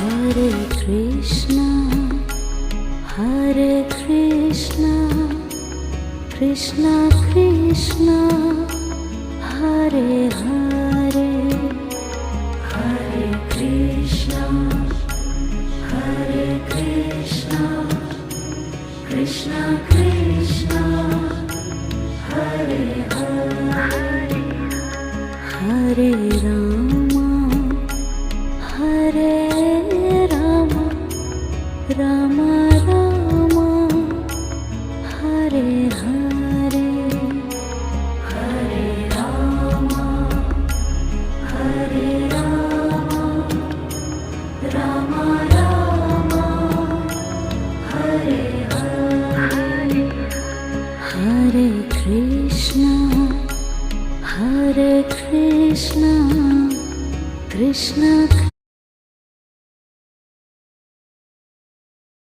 Hare Krishna, Hare Krishna, Krishna Krishna, Hare Hare, Hare Krishna, Hare Krishna, Krishna Krishna, Hare Hare, Hare Rama, Hare